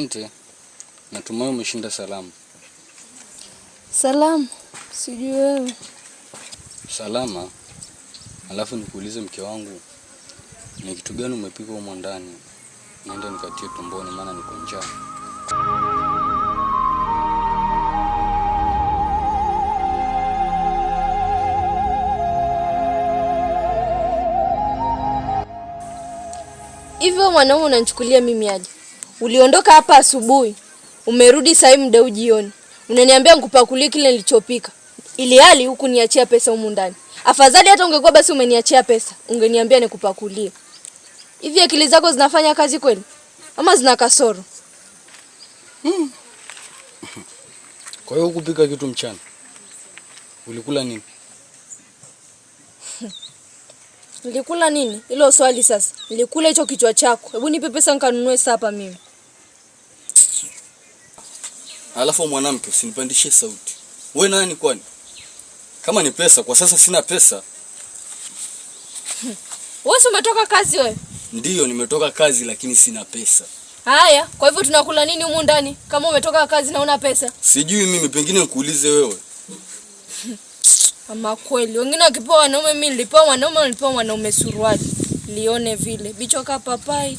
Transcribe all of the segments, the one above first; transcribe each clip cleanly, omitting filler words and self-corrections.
Asante. Natumai umeshinda salama. Salama. Sijui wewe. Salama. Alafu nikuulize mke wangu, ni kitu gani umepika huko ndani? Naenda nikatie tumboni maana niko njaa. Hivyo mwanaume unanichukulia mimi aje? Uliondoka hapa asubuhi, umerudi saa hii muda jioni. Unaniambia nikupakulie kile nilichopika. Ili hali huku niachia pesa humu ndani. Afadhali hata ungekuwa basi umeniachia pesa, ungeniambia nikupakulie. Hivi akili zako zinafanya kazi kweli? Ama zina kasoro? Kwa hiyo hukupika kitu mchana? Ulikula nini? Nilikula nini? Hilo swali sasa. Nilikula hicho kichwa chako. Hebu nipe pesa nikanunue sapa mimi. Alafu mwanamke usinipandishie sauti. Wewe nani kwani? Kama ni pesa, kwa sasa sina pesa. Wewe umetoka kazi wewe? Ndiyo, nimetoka kazi lakini sina pesa. Haya, kwa hivyo tunakula nini humu ndani kama umetoka kazi na una pesa? Sijui mimi, pengine nikuulize wewe. Ama kweli, wengine wakipewa wanaume, mimi nilipewa wanaume, nilipewa wanaume suruali. Lione vile, bichoka papai.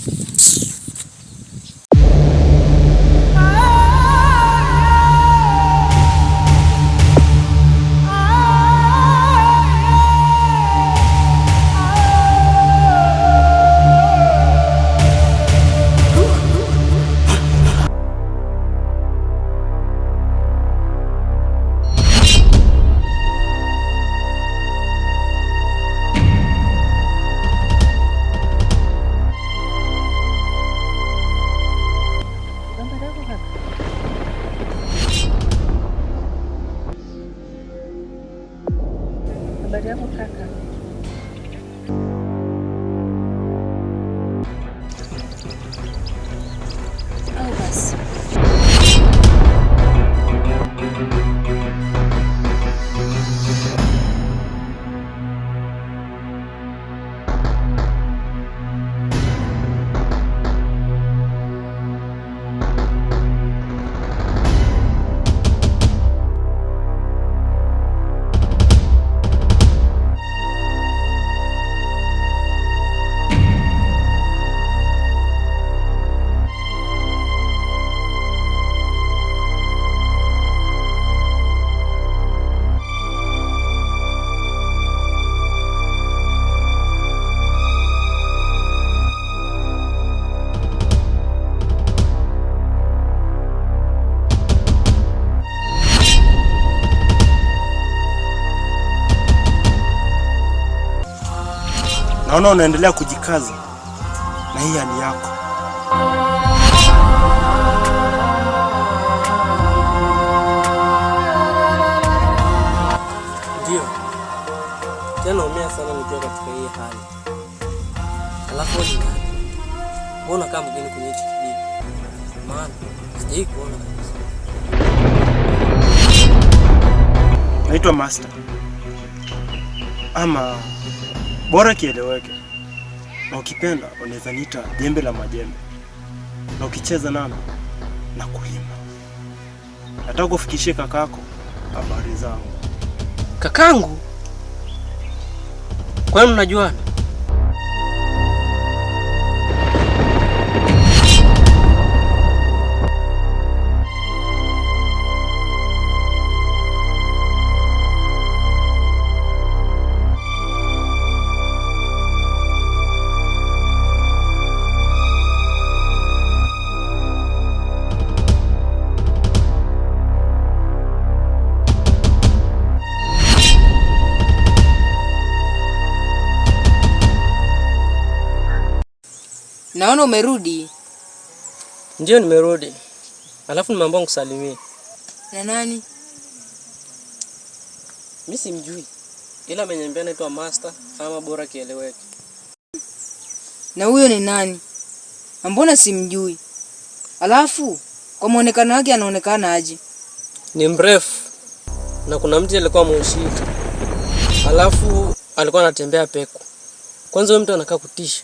Habari yako kaka? Au basi. Naona unaendelea kujikaza na hii hali yako. Ndio. Tena umea sana nikiwa katika hii hali. Alafu ni nani? Mbona kama mgeni kwenye hichi kijiji? Maana sijai kuona kabisa. Naitwa Master. Ama bora kieleweke. Na ukipenda unaweza niita jembe la majembe. Na ukicheza nami na kulima. Nataka kufikishie kakako habari zangu. Kakangu? Kwani mnajuana? Naona umerudi. Ndio nimerudi. Alafu nimeambiwa nikusalimie. Na nani? Mimi simjui. Ila ameniambia anaitwa Master ama bora kieleweke. Na huyo ni nani? Mbona simjui? Alafu kwa muonekano wake anaonekana aje? Ni mrefu. Na kuna mtu alikuwa ameushika. Alafu alikuwa anatembea peku. Kwanza huyo mtu anakaa kutisha.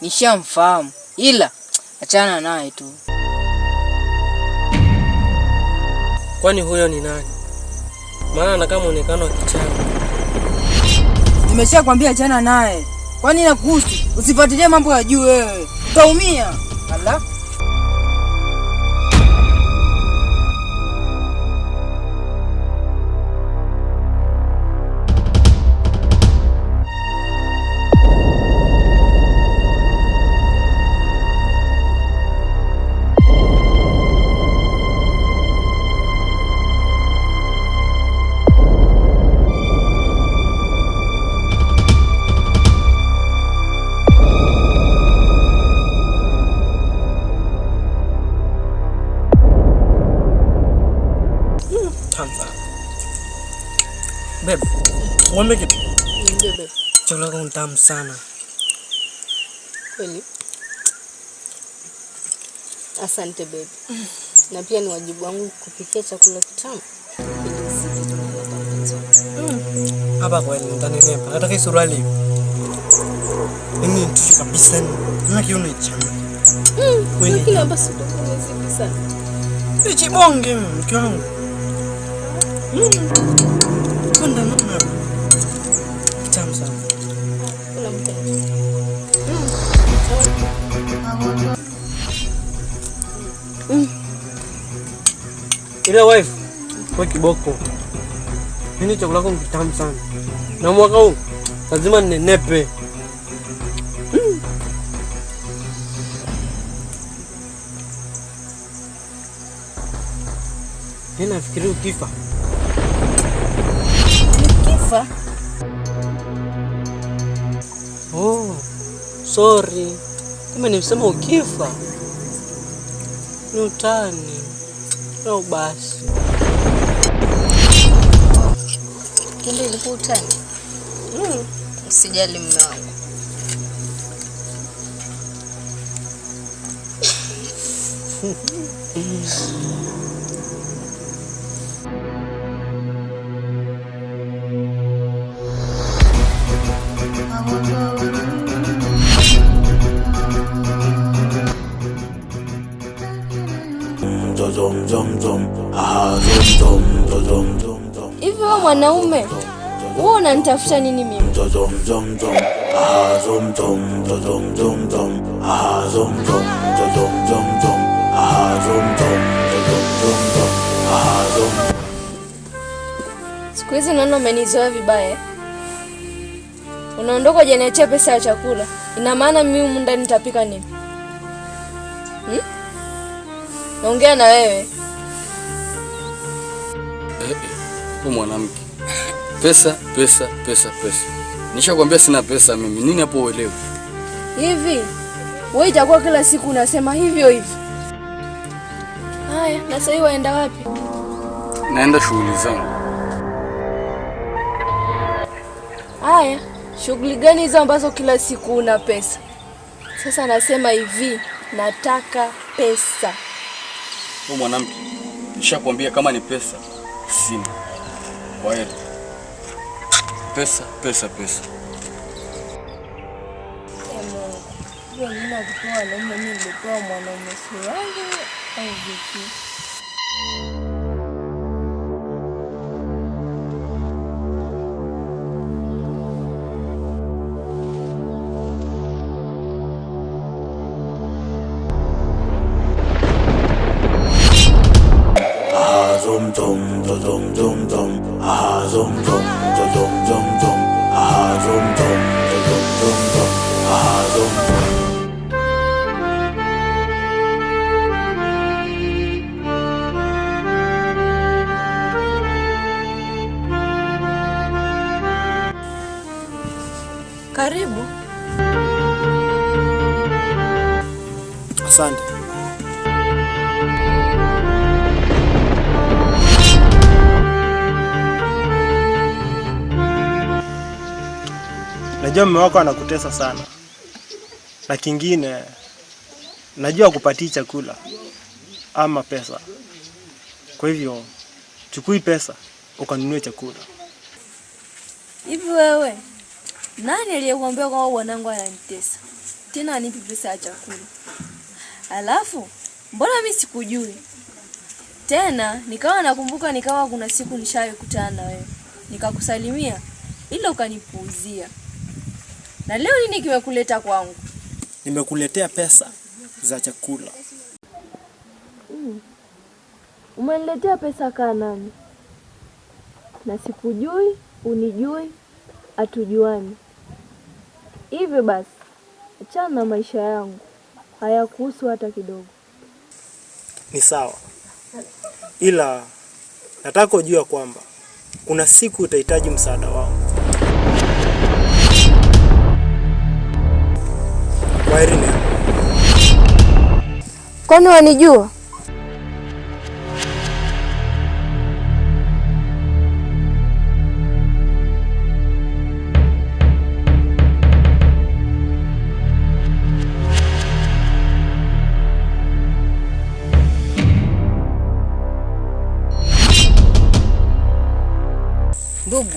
Nishamfahamu. ila achana naye tu. Kwani huyo ni nani? Maana anakaa muonekano wa kichawi. Nimeshakwambia achana naye. Kwani inakuhusu? Usifuatilie mambo ya juu wewe. Utaumia. Allah. Babe, ngombe kitu. Niambie babe. Chakula chako tamu sana. Kweli? Asante babe. Na pia ni wajibu wangu kupikia chakula kitamu. Hapa kweli nitanenepa. Hata kai suruali. Mimi nitushi kabisa ni. Nina kiuno chama. Kweli kila basi tuko sana. Nichi bonge mke wangu. Kwenda mama. Tamu sana. Kuna mtendo. Ila wife, kwa kiboko. Mimi chakula changu kitamu sana. Na mwaka huu lazima ninenepe. Mimi nafikiri ukifa. Kifa? Oh, sorry. Kama nimesema ukifa. Ni utani. No basi. Kumbe ilikuwa utani. Usijali mume wangu. Hivi wewe mwanaume, wewe unanitafuta nini mimi? Siku hizi naona umenizoea vibaya. Unaondoka hujaniachia pesa ya chakula. Ina maana mimi humu ndani nitapika nini? Naongea na wewe. Wewe mwanamke. Pesa. Nishakwambia sina pesa mimi. Nini hapo uelewe? Hivi wewe itakuwa kila siku unasema hivyo hivi. Haya, na sasa hivi waenda wapi? Naenda shughuli zangu. Haya, shughuli gani hizo ambazo kila siku una pesa? Sasa nasema hivi, nataka pesa. Wewe mwanamke, nishakwambia kama ni pesa, sina. Kwa hiyo pesa. Hiyo mimi nakutoa wanaume, mimi nilitoa mwanaume fulani au vipi? Karibu. Asante. Najua mume wako anakutesa sana. Na kingine najua kupatia chakula ama pesa. Kwa hivyo chukui pesa ukanunue chakula. Hivi wewe, nani aliyekuambia kwamba bwanangu ananitesa? Tena anipi pesa ya chakula? Alafu mbona mimi sikujui tena? Nikawa nakumbuka, nikawa kuna siku nishawahi kukutana na wewe nikakusalimia, ila ukanipuuzia. Na leo nini kimekuleta kwangu? Nimekuletea pesa za chakula. Umeniletea pesa kaa nani? Na sikujui, unijui, hatujuani. Hivyo basi, achana na maisha yangu, hayakuhusu hata kidogo. Ni sawa, ila nataka ujue kwamba kuna siku utahitaji msaada wangu. Kwaheri. Kwani wanijua? Ndugu,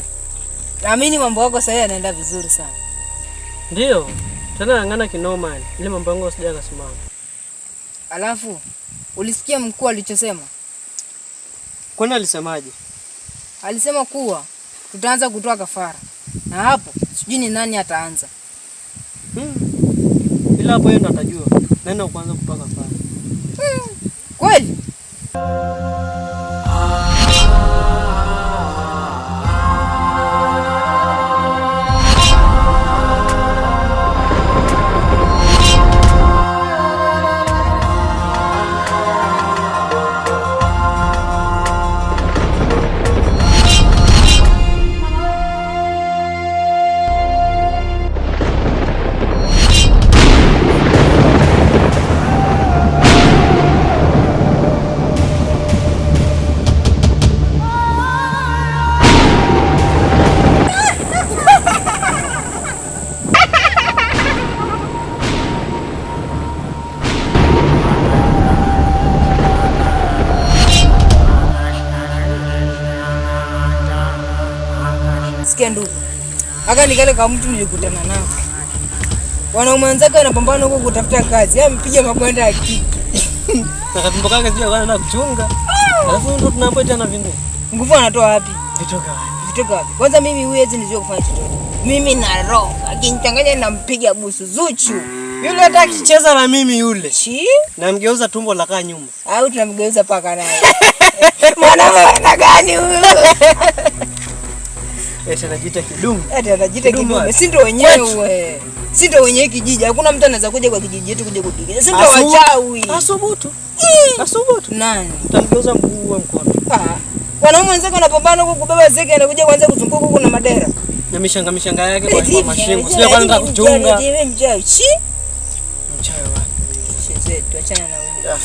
naamini mambo yako sasa yanaenda vizuri sana. Ndio, tena ng'ang'ana kinoma ili mambo yangu sija kasimama. Alafu, ulisikia mkuu alichosema? Kwani alisemaje? Alisema kuwa tutaanza kutoa kafara. Na hapo, sijui ni nani ataanza. Ila hapo yeye ndo atajua. Nenda kuanza kutoa kafara. Kweli? Sikia ndugu, aka nikale kama mtu nilikutana nao. Wanaume wenzake wanapambana huko kutafuta kazi, ampiga makwenda ya kiki. Akatumbo kake sio kana kuchunga. Alafu ndo tunaambiwa tena vingu. Nguvu anatoa wapi? Vitoka wapi? Vitoka wapi? Kwanza mimi huwezi nijue kufanya chochote. Mimi na roho, akinichanganya nampiga busu Zuchu. Yule hata kicheza na mimi yule. Chi? Namgeuza tumbo la kaa nyuma. Au tunamgeuza paka naye. Mwanaume ana gani huyu? Eti anajiita kidumu. Eti anajiita kidumu. Si ndio wenyewe. Si ndio wenyewe kijiji. Hakuna mtu anaweza kuja kwa kijiji yetu kuja kupiga. Si ndio wachawi. Asubutu. Asubutu. Nani? Tutamgeuza mguu wa mkono. Wanaume wenzako wanapambana huko kubeba zege, anakuja kuanza kuzunguka huko na madera. Na mishanga yake kwa mashingo. Sio kwa nenda kuchunga. Mchawi. Chi? Mchawi wapi? Tuachana na wewe.